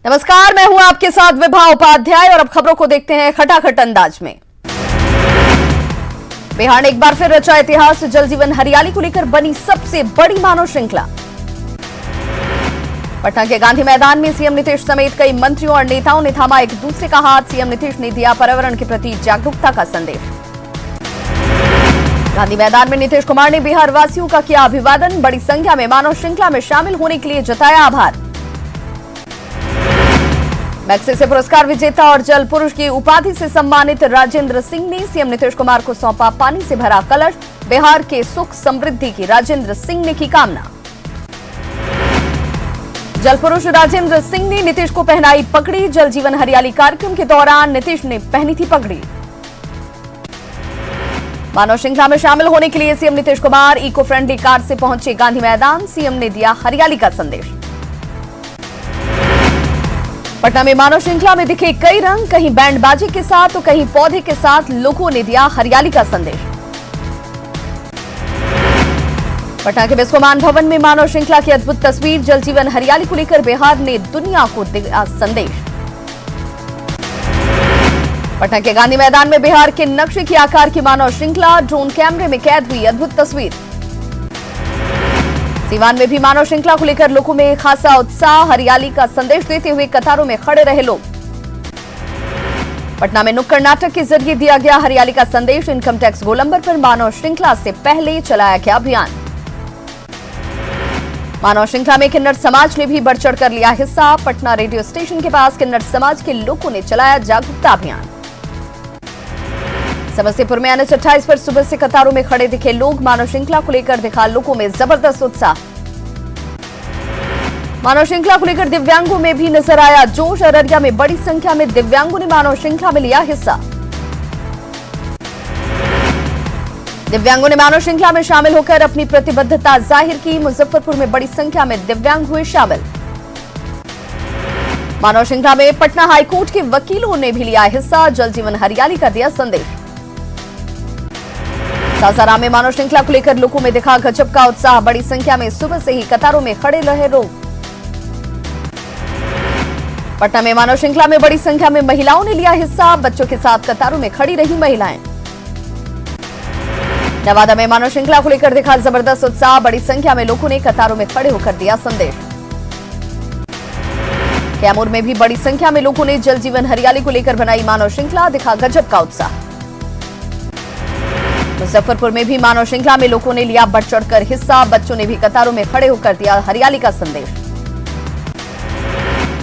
नमस्कार, मैं हूं आपके साथ विभा उपाध्याय और अब खबरों को देखते हैं खटाखट अंदाज में। बिहार ने एक बार फिर रचा इतिहास। जल जीवन हरियाली को लेकर बनी सबसे बड़ी मानव श्रृंखला। पटना के गांधी मैदान में सीएम नीतीश समेत कई मंत्रियों और नेताओं ने थामा एक दूसरे का हाथ। सीएम नीतीश ने दिया पर्यावरण के प्रति जागरूकता का संदेश। गांधी मैदान में नीतीश कुमार ने बिहार वासियों का किया अभिवादन। बड़ी संख्या में मानव श्रृंखला में शामिल होने के लिए जताया आभार। मैग्सेसे पुरस्कार विजेता और जल पुरुष की उपाधि से सम्मानित राजेंद्र सिंह ने सीएम नीतीश कुमार को सौंपा पानी से भरा कलश। बिहार के सुख समृद्धि की राजेंद्र सिंह ने की कामना। जल पुरुष राजेंद्र सिंह ने नीतीश को पहनाई पगड़ी। जल जीवन हरियाली कार्यक्रम के दौरान नीतीश ने पहनी थी पगड़ी। मानव श्रृंखला में शामिल होने के लिए CM Nitish Kumar eco friendly car से पहुंचे गांधी मैदान। सीएम ने दिया हरियाली का संदेश। पटना में मानव श्रृंखला में दिखे कई रंग, कहीं बैंड बाजे के साथ तो कहीं पौधे के साथ लोगों ने दिया हरियाली का संदेश। पटना के बिस्कोमान भवन में मानव श्रृंखला की अद्भुत तस्वीर। जल जीवन हरियाली को लेकर बिहार ने दुनिया को दिया संदेश। पटना के गांधी मैदान में बिहार के नक्शे की आकार की मानव श्रृंखला। ड्रोन कैमरे में कैद हुई अद्भुत तस्वीर। सीवान में भी मानव श्रृंखला को लेकर लोगों में खासा उत्साह। हरियाली का संदेश देते हुए कतारों में खड़े रहे लोग। पटना में नुक्कड़ नाटक के जरिए दिया गया हरियाली का संदेश। इनकम टैक्स गोलंबर पर मानव श्रृंखला से पहले चलाया गया अभियान। मानव श्रृंखला में किन्नर समाज ने भी बढ़ चढ़कर लिया हिस्सा। पटना रेडियो स्टेशन के पास किन्नर समाज के लोगों ने चलाया जागरूकता अभियान। समस्तीपुर में NH 28 पर सुबह से कतारों में खड़े दिखे लोग। मानव श्रृंखला को लेकर दिखा लोगों में जबरदस्त उत्साह। मानव श्रृंखला को लेकर दिव्यांगों में भी नजर आया जोश। अररिया में बड़ी संख्या में दिव्यांगों ने मानव श्रृंखला में लिया हिस्सा। दिव्यांगों ने मानव श्रृंखला में शामिल होकर अपनी प्रतिबद्धता जाहिर की। मुजफ्फरपुर में बड़ी संख्या में दिव्यांग हुए शामिल। मानव श्रृंखला में पटना हाईकोर्ट के वकीलों ने भी लिया हिस्सा। जल जीवन हरियाली का दिया संदेश। सासाराम में मानव श्रृंखला को लेकर लोगों में दिखा गजब का उत्साह। बड़ी संख्या में सुबह से ही कतारों में खड़े रहे लोग। पटना में मानव श्रृंखला में बड़ी संख्या में महिलाओं ने लिया हिस्सा। बच्चों के साथ कतारों में खड़ी रही महिलाएं। नवादा में मानव श्रृंखला को लेकर दिखा जबरदस्त उत्साह। बड़ी संख्या में लोगों ने कतारों में खड़े होकर दिया संदेश। कैमूर में भी बड़ी संख्या में लोगों ने जल जीवन हरियाली को लेकर बनाई मानव श्रृंखला। दिखा गजब का उत्साह। मुजफ्फरपुर में भी मानव श्रृंखला में लोगों ने लिया बढ़ चढ़कर हिस्सा। बच्चों ने भी कतारों में खड़े होकर दिया हरियाली का संदेश।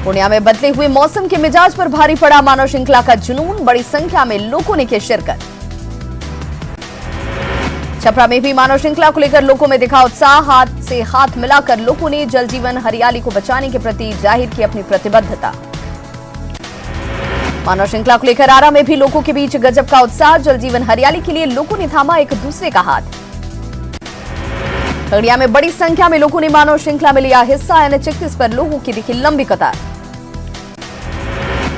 पूर्णिया में बदले हुए मौसम के मिजाज पर भारी पड़ा मानव श्रृंखला का जुनून। बड़ी संख्या में लोगों ने की शिरकत। छपरा में भी मानव श्रृंखला को लेकर लोगों में दिखा उत्साह। हाथ से हाथ मिलाकर लोगों ने जल जीवन हरियाली को बचाने के प्रति जाहिर की अपनी प्रतिबद्धता। मानव श्रृंखला को लेकर आरा में भी लोगों के बीच गजब का उत्साह। जल जीवन हरियाली के लिए लोगों ने थामा एक दूसरे का हाथ। खगड़िया में बड़ी संख्या में लोगों ने मानव श्रृंखला में लिया हिस्सा। NH 31 पर लोगों की दिखी लंबी कतार।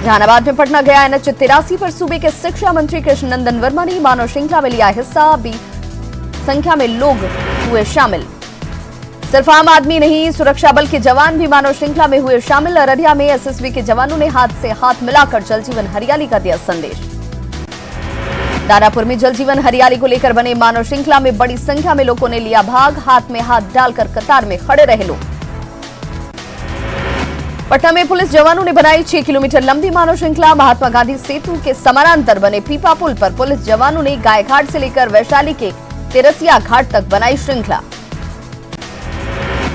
जहानाबाद में पटना गया NH 83 पर सूबे के शिक्षा मंत्री कृष्ण नंदन वर्मा ने मानव श्रृंखला में लिया हिस्सा। भी संख्या में लोग हुए शामिल। सिर्फ आम आदमी नहीं, सुरक्षा बल के जवान भी मानव श्रृंखला में हुए शामिल। अररिया में SSB के जवानों ने हाथ से हाथ मिलाकर जल जीवन हरियाली का दिया संदेश। दानापुर में जल जीवन हरियाली को लेकर बने मानव श्रृंखला में बड़ी संख्या में लोगों ने लिया भाग। हाथ में हाथ डालकर कतार में खड़े रहे लोग। पटना में पुलिस जवानों ने बनाई 6 किलोमीटर लंबी मानव श्रृंखला। महात्मा गांधी सेतु के समानांतर बने पीपा पुल पर पुलिस जवानों ने गायघाट से लेकर वैशाली के तेरसिया घाट तक बनाई श्रृंखला।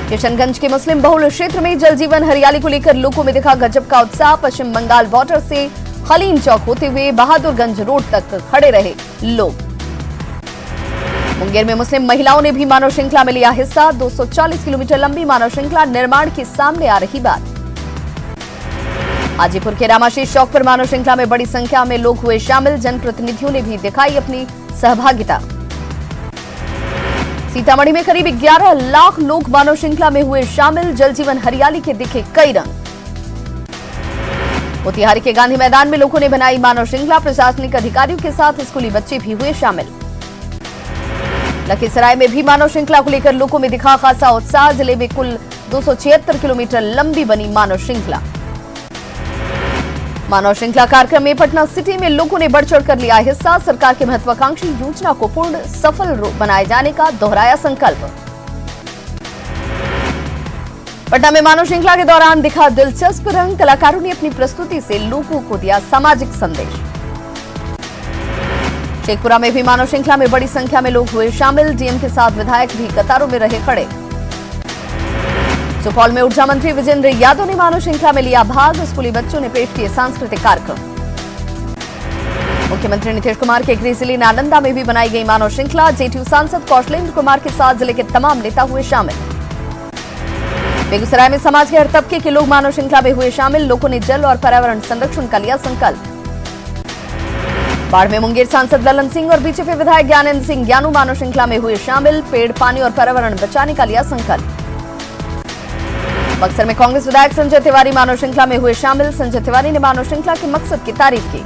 किशनगंज के मुस्लिम बहुल क्षेत्र में जल जीवन हरियाली को लेकर लोगों में दिखा गजब का उत्साह। पश्चिम बंगाल बॉर्डर से हलीम चौक होते हुए बहादुरगंज रोड तक खड़े रहे लोग। मुंगेर में मुस्लिम महिलाओं ने भी मानव श्रृंखला में लिया हिस्सा। 240 किलोमीटर लंबी मानव श्रृंखला निर्माण की सामने आ रही बात। हाजीपुर के रामाशीष चौक पर मानव श्रृंखला में बड़ी संख्या में लोग हुए शामिल। जनप्रतिनिधियों ने भी दिखाई अपनी सहभागिता। सीतामढ़ी में करीब 11 लाख लोग मानव श्रृंखला में हुए शामिल। जल जीवन हरियाली के दिखे कई रंग। मोतिहारी के गांधी मैदान में लोगों ने बनाई मानव श्रृंखला। प्रशासनिक अधिकारियों के साथ स्कूली बच्चे भी हुए शामिल। लखीसराय में भी मानव श्रृंखला को लेकर लोगों में दिखा खासा उत्साह। जिले में कुल 276 किलोमीटर लंबी बनी मानव श्रृंखला। मानव श्रृंखला कार्यक्रम में पटना सिटी में लोगों ने बढ़ चढ़कर लिया हिस्सा। सरकार की महत्वाकांक्षी योजना को पूर्ण सफल बनाए जाने का दोहराया संकल्प। पटना में मानव श्रृंखला के दौरान दिखा दिलचस्प रंग। कलाकारों ने अपनी प्रस्तुति से लोगों को दिया सामाजिक संदेश। शेखपुरा में भी मानव श्रृंखला में बड़ी संख्या में लोग हुए शामिल। डीएम के साथ विधायक भी कतारों में रहे खड़े। सुपौल में ऊर्जा मंत्री विजेंद्र यादव ने मानव श्रृंखला में लिया भाग। स्कूली बच्चों ने पेश किए सांस्कृतिक कार्यक्रम। मुख्यमंत्री नीतीश कुमार के गृह जिले नालंदा में भी बनाई गई मानव श्रृंखला। जेडीयू सांसद कौशलेंद्र कुमार के साथ जिले के तमाम नेता हुए शामिल। बेगूसराय में समाज के हर तबके के लोग मानव श्रृंखला में हुए शामिल। लोगों ने जल और पर्यावरण संरक्षण का लिया संकल्प। बाढ़ में मुंगेर सांसद ललन सिंह और बीजेपी विधायक ज्ञानेंद्र सिंह ज्ञानू मानव श्रृंखला में हुए शामिल। पेड़, पानी और पर्यावरण बचाने का लिया संकल्प। बक्सर में कांग्रेस विधायक संजय तिवारी मानव श्रृंखला में हुए शामिल। संजय तिवारी ने मानव श्रृंखला के मकसद की तारीफ की।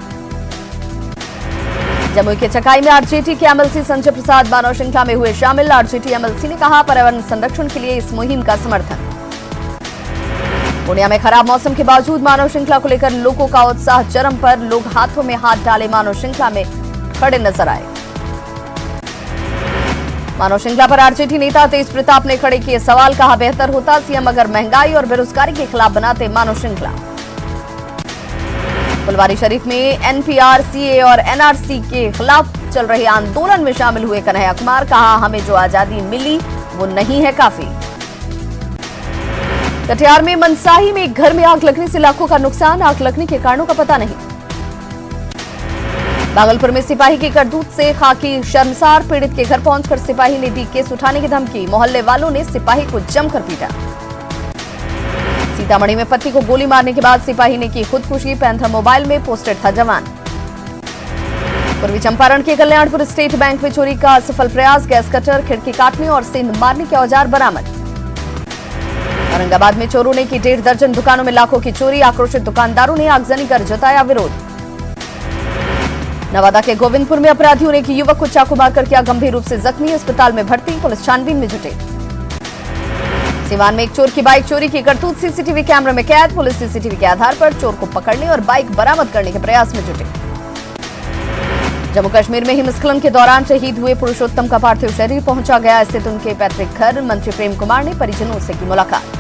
जमुई के चकाई में आरजेडी के एमएलसी संजय प्रसाद मानव श्रृंखला में हुए शामिल। आरजेडी एमएलसी ने कहा पर्यावरण संरक्षण के लिए इस मुहिम का समर्थन। पूर्णिया में खराब मौसम के बावजूद मानव श्रृंखला को लेकर लोगों का उत्साह चरम पर। लोग हाथों में हाथ डाले मानव श्रृंखला में खड़े नजर आए। मानव श्रृंखला पर आरजेडी नेता तेज प्रताप ने खड़े किए सवाल। कहा बेहतर होता सीएम अगर महंगाई और बेरोजगारी के खिलाफ बनाते मानव श्रृंखला। फुलवारी शरीफ में एनपीआर, सीए और एनआरसी के खिलाफ चल रहे आंदोलन में शामिल हुए कन्हैया कुमार। कहा हमें जो आजादी मिली वो नहीं है काफी। कटिहार में मनसाही में एक घर में आग लगने से लाखों का नुकसान। आग लगने के कारणों का पता नहीं। भागलपुर में सिपाही की करतूत से खाकी शर्मसार। पीड़ित के घर पहुंचकर सिपाही ने दी केस उठाने की धमकी। मोहल्ले वालों ने सिपाही को जमकर पीटा। सीतामढ़ी में पति को गोली मारने के बाद सिपाही ने की खुदकुशी। पैंथर मोबाइल में पोस्टेड था जवान। पूर्वी चंपारण के कल्याणपुर स्टेट बैंक में चोरी का असफल प्रयास। गैस कटर, खिड़की काटने और सेंध मारने के औजार बरामद। औरंगाबाद में चोरों ने की 1.5 दर्जन दुकानों में लाखों की चोरी। आक्रोशित दुकानदारों ने आगजनी कर जताया विरोध। नवादा के गोविंदपुर में अपराधियों ने की युवक को चाकू मारकर किया गंभीर रूप से जख्मी। अस्पताल में भर्ती। पुलिस छानबीन में जुटी। सीवान में एक चोर की बाइक चोरी की करतूत सीसीटीवी कैमरे में कैद। पुलिस सीसीटीवी के आधार पर चोर को पकड़ने और बाइक बरामद करने के प्रयास में जुटी। जम्मू कश्मीर में हिमस्खलन के दौरान शहीद हुए पुरुषोत्तम का पार्थिव शरीर पहुंचा गया स्थित उनके पैतृक घर। मंत्री प्रेम कुमार ने परिजनों से की मुलाकात।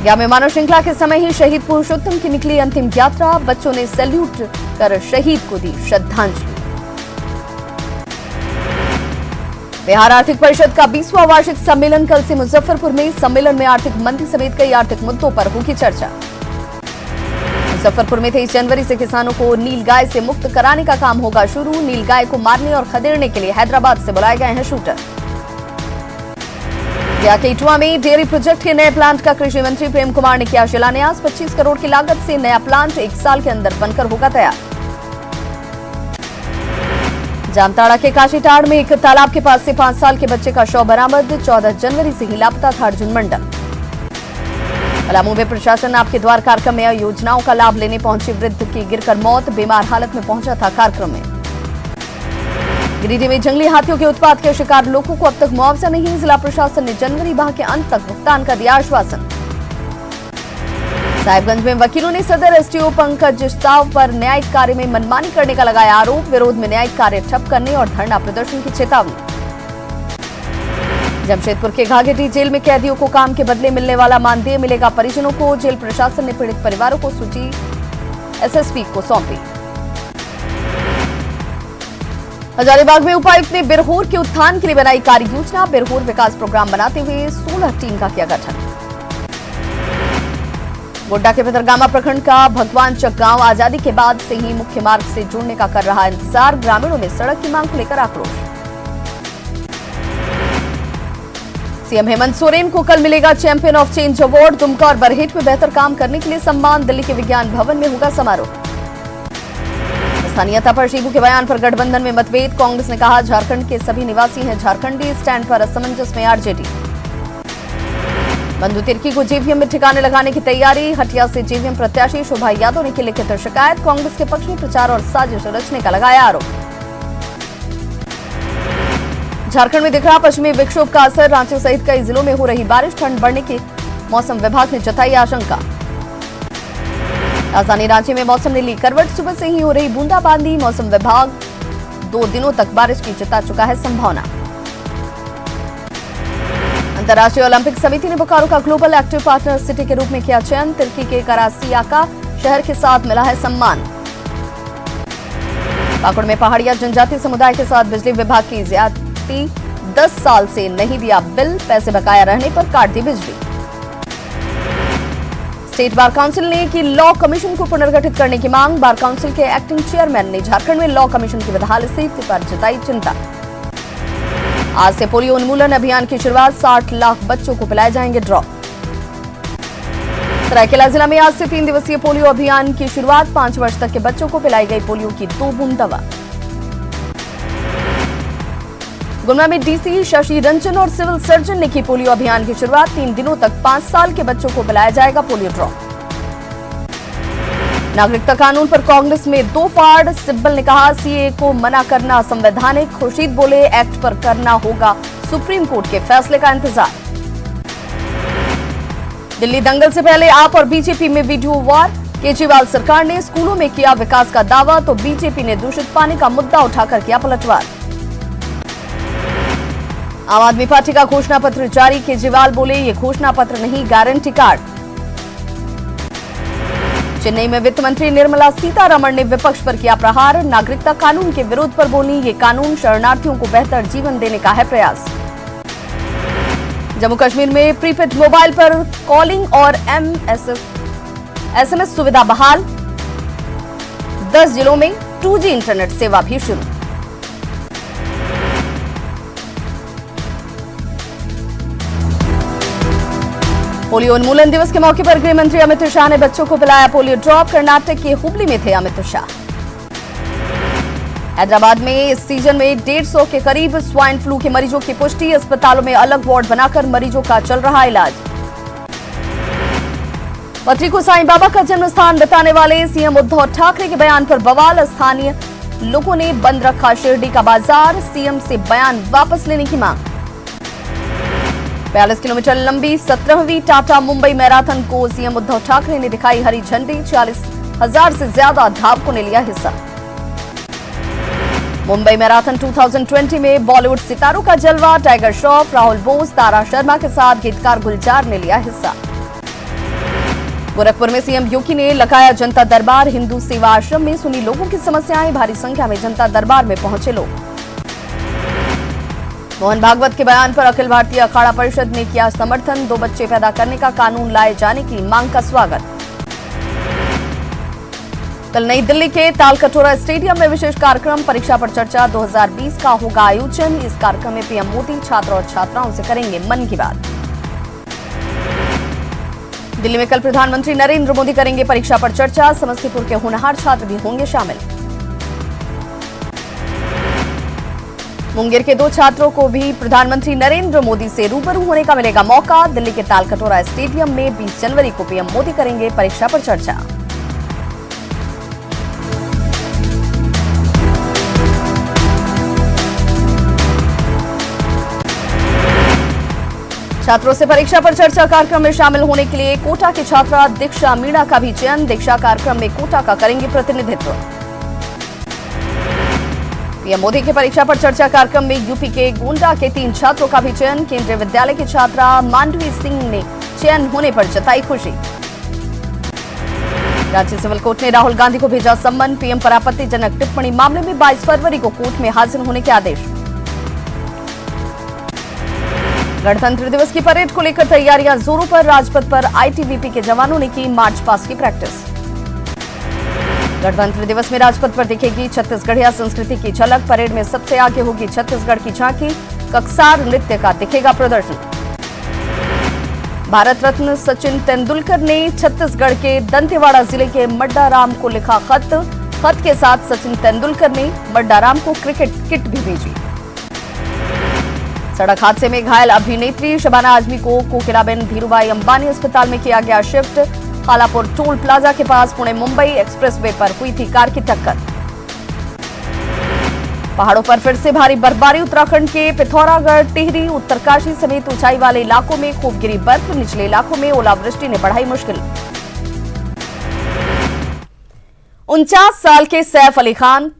गया में मानव श्रृंखला के समय ही शहीद पुरुषोत्तम की निकली अंतिम यात्रा। बच्चों ने सैल्यूट कर शहीद को दी श्रद्धांजलि। बिहार आर्थिक परिषद का 20वां वार्षिक सम्मेलन कल से मुजफ्फरपुर में। सम्मेलन में आर्थिक मंदी समेत कई आर्थिक मुद्दों पर होगी चर्चा। मुजफ्फरपुर में 23 जनवरी से किसानों को नीलगाय से मुक्त कराने का काम होगा शुरू। नीलगाय को मारने और खदेड़ने के लिए हैदराबाद से बुलाए गए हैं शूटर। गया के इटवा में डेयरी प्रोजेक्ट के नए प्लांट का कृषि मंत्री प्रेम कुमार ने किया शिलान्यास। 25 करोड़ की लागत से नया प्लांट 1 साल के अंदर बनकर होगा तैयार। जामताड़ा के काशीटाड़ में एक तालाब के पास से 5 साल के बच्चे का शव बरामद। 14 जनवरी से ही लापता था अर्जुन मंडल। पलामू में प्रशासन आपके द्वार कार्यक्रम में योजनाओं का लाभ लेने पहुंची वृद्ध की गिरकर मौत। बीमार हालत में पहुंचा था कार्यक्रम में। गिरिडीह में जंगली हाथियों के उत्पात के शिकार लोगों को अब तक मुआवजा नहीं। जिला प्रशासन ने जनवरी माह के अंत तक भुगतान का दिया आश्वासन। साहिबगंज में वकीलों ने सदर एसटीओ पंकज साव पर न्यायिक कार्य में मनमानी करने का लगाया आरोप। विरोध में न्यायिक कार्य ठप करने और धरना प्रदर्शन की चेतावनी। जमशेदपुर के घाघेटी जेल में कैदियों को काम के बदले मिलने वाला मानदेय मिलेगा परिजनों को। जेल प्रशासन ने पीड़ित परिवारों को सूची एसएसपी को सौंपी। हजारीबाग में उपायुक्त ने बिरहोर के उत्थान के लिए बनाई कार्य योजना। बिरहोर विकास प्रोग्राम बनाते हुए 16 टीम का किया गठन। गोड्डा के पितरगामा प्रखंड का भगवान चक गांव आजादी के बाद से ही मुख्य मार्ग से जुड़ने का कर रहा इंतजार। ग्रामीणों ने सड़क की मांग को लेकर आक्रोश। सीएम हेमंत सोरेन को कल मिलेगा champion of change award. Dumka और बरहेट में बेहतर काम करने के लिए सम्मान। दिल्ली के विज्ञान भवन में होगा समारोह। स्थानीयता पर शिबू के बयान पर गठबंधन में मतभेद। कांग्रेस ने कहा झारखंड के सभी निवासी हैं झारखंडी। स्टैंड पर असमंजस में आरजेडी। बंधु तिर्की को जेवीएम में ठिकाने लगाने की तैयारी। हटिया से जेवीएम प्रत्याशी शोभा यादव ने की लिखित शिकायत। कांग्रेस के पक्ष में प्रचार और साजिश रचने का लगाया आरोप। झारखंड में दिख रहा पश्चिमी विक्षोभ का असर। रांची सहित कई जिलों में हो रही बारिश। ठंड बढ़ने की मौसम विभाग ने जताई आशंका। राजधानी रांची में मौसम ने ली करवट, सुबह से ही हो रही बूंदाबांदी। मौसम विभाग 2 दिनों तक बारिश की जता चुका है संभावना। अंतर्राष्ट्रीय ओलंपिक समिति ने बोकारो का ग्लोबल एक्टिव पार्टनर सिटी के रूप में किया चयन। तुर्की के करासियाका शहर के साथ मिला है सम्मान। पाकुड़ में पहाड़िया जनजाति समुदाय के साथ बिजली विभाग की ज्यादती, 10 साल से नहीं दिया बिल, पैसे बकाया रहने पर काट दी बिजली। स्टेट बार काउंसिल ने की लॉ कमीशन को पुनर्गठित करने की मांग। बार काउंसिल के एक्टिंग चेयरमैन ने झारखंड में लॉ कमीशन की बदहाल स्थिति पर जताई चिंता। आज से पोलियो उन्मूलन अभियान की शुरुआत, 60 लाख बच्चों को पिलाए जाएंगे ड्रॉप। सरायकेला जिला में आज से 3 दिवसीय पोलियो अभियान की शुरुआत, 5 वर्ष तक के बच्चों को पिलाई गई पोलियो की 2 बूंद दवा। गुमला में डीसी शशि रंजन और सिविल सर्जन ने की पोलियो अभियान की शुरुआत, 3 दिनों तक 5 साल के बच्चों को पिलाया जाएगा पोलियो ड्रॉप। नागरिकता कानून पर कांग्रेस में 2 फाड़, सिब्बल ने कहा सीए को मना करना संवैधानिक। खुर्शीद बोले एक्ट पर करना होगा सुप्रीम कोर्ट के फैसले का इंतजार। दिल्ली दंगल से पहले आप और बीजेपी में वीडियो वार, केजरीवाल सरकार ने स्कूलों में किया विकास का दावा तो बीजेपी ने दूषित पानी का मुद्दा उठाकर किया पलटवार। आम आदमी पार्टी का घोषणा पत्र जारी, केजरीवाल बोले ये घोषणा पत्र नहीं गारंटी कार्ड। चेन्नई में वित्त मंत्री निर्मला सीतारमण ने विपक्ष पर किया प्रहार, नागरिकता कानून के विरोध पर बोली ये कानून शरणार्थियों को बेहतर जीवन देने का है प्रयास। जम्मू कश्मीर में प्रीपेड मोबाइल पर कॉलिंग और एसएमएस सुविधा बहाल, 10 जिलों में 2G इंटरनेट सेवा भी शुरू। पोलियो उन्मूलन दिवस के मौके पर गृह मंत्री अमित शाह ने बच्चों को पिलाया पोलियो ड्रॉप। कर्नाटक के हुबली में थे अमित शाह। हैदराबाद में इस सीजन में 150 के करीब स्वाइन फ्लू के मरीजों की पुष्टि, अस्पतालों में अलग वार्ड बनाकर मरीजों का चल रहा इलाज। पत्री को साईं बाबा का जन्म स्थान बताने वाले सीएम उद्धव ठाकरे के बयान पर बवाल, स्थानीय लोगों ने बंद रखा शिरडी का बाजार, सीएम से बयान वापस लेने की मांग। 42 किलोमीटर लंबी 17वीं टाटा मुंबई मैराथन को सीएम उद्धव ठाकरे ने दिखाई हरी झंडी, 40,000 से ज्यादा धावकों ने लिया हिस्सा। मुंबई मैराथन 2020 में बॉलीवुड सितारों का जलवा, टाइगर श्रॉफ, राहुल बोस, तारा शर्मा के साथ गीतकार गुलजार ने लिया हिस्सा। गोरखपुर में सीएम योगी ने लगाया जनता दरबार, हिंदू सेवा आश्रम में सुनी लोगों की समस्याएं, भारी संख्या में जनता दरबार में पहुंचे लोग। मोहन भागवत के बयान पर अखिल भारतीय अखाड़ा परिषद ने किया समर्थन, 2 बच्चे पैदा करने का कानून लाए जाने की मांग का स्वागत। कल नई दिल्ली के तालकटोरा स्टेडियम में विशेष कार्यक्रम परीक्षा पर चर्चा 2020 का होगा आयोजन। इस कार्यक्रम में पीएम मोदी छात्र और छात्राओं से करेंगे मन की बात। दिल्ली में कल प्रधानमंत्री नरेंद्र मोदी करेंगे परीक्षा पर चर्चा, समस्तीपुर के होनहार छात्र भी होंगे शामिल। मुंगेर के 2 छात्रों को भी प्रधानमंत्री नरेंद्र मोदी से रूबरू होने का मिलेगा मौका। दिल्ली के तालकटोरा स्टेडियम में 20 जनवरी को पीएम मोदी करेंगे परीक्षा पर चर्चा। छात्रों से परीक्षा पर चर्चा कार्यक्रम में शामिल होने के लिए कोटा की छात्रा दीक्षा मीणा का भी चयन, दीक्षा कार्यक्रम में कोटा का करेंगे प्रतिनिधित्व। पीएम मोदी के परीक्षा पर चर्चा कार्यक्रम में यूपी के गोंडा के 3 छात्रों का भी चयन, केंद्रीय विद्यालय की छात्रा मांडवी सिंह ने चयन होने पर जताई खुशी। राज्य सिविल कोर्ट ने राहुल गांधी को भेजा सम्मन, पीएम पर आपत्तिजनक टिप्पणी मामले में 22 फरवरी को कोर्ट में हाजिर होने के आदेश। गणतंत्र दिवस की परेड को लेकर तैयारियां जोरों पर, राजपथ पर आईटीबीपी के जवानों ने की मार्च पास्ट की प्रैक्टिस। गणतंत्र दिवस में राजपथ पर दिखेगी छत्तीसगढ़िया संस्कृति की झलक, परेड में सबसे आगे होगी छत्तीसगढ़ की झांकी, ककसार नृत्य का दिखेगा प्रदर्शन। भारत रत्न सचिन तेंदुलकर ने छत्तीसगढ़ के दंतेवाड़ा जिले के मड्डाराम को लिखा खत, खत के साथ सचिन तेंदुलकर ने मड्डाराम को क्रिकेट किट भी भेजी। सड़क हादसे में घायल अभिनेत्री शबाना आजमी को कोकिलाबेन धीरूभाई अंबानी अस्पताल में किया गया शिफ्ट। हालापुर टोल प्लाजा के पास पुणे मुंबई एक्सप्रेसवे पर हुई थी कार की टक्कर। पहाड़ों पर फिर से भारी बर्फबारी, उत्तराखंड के पिथौरागढ़, टिहरी, उत्तरकाशी समेत ऊंचाई वाले इलाकों में खूब गिरी बर्फ, निचले इलाकों में ओलावृष्टि ने बढ़ाई मुश्किल। 49 साल के सैफ अली खान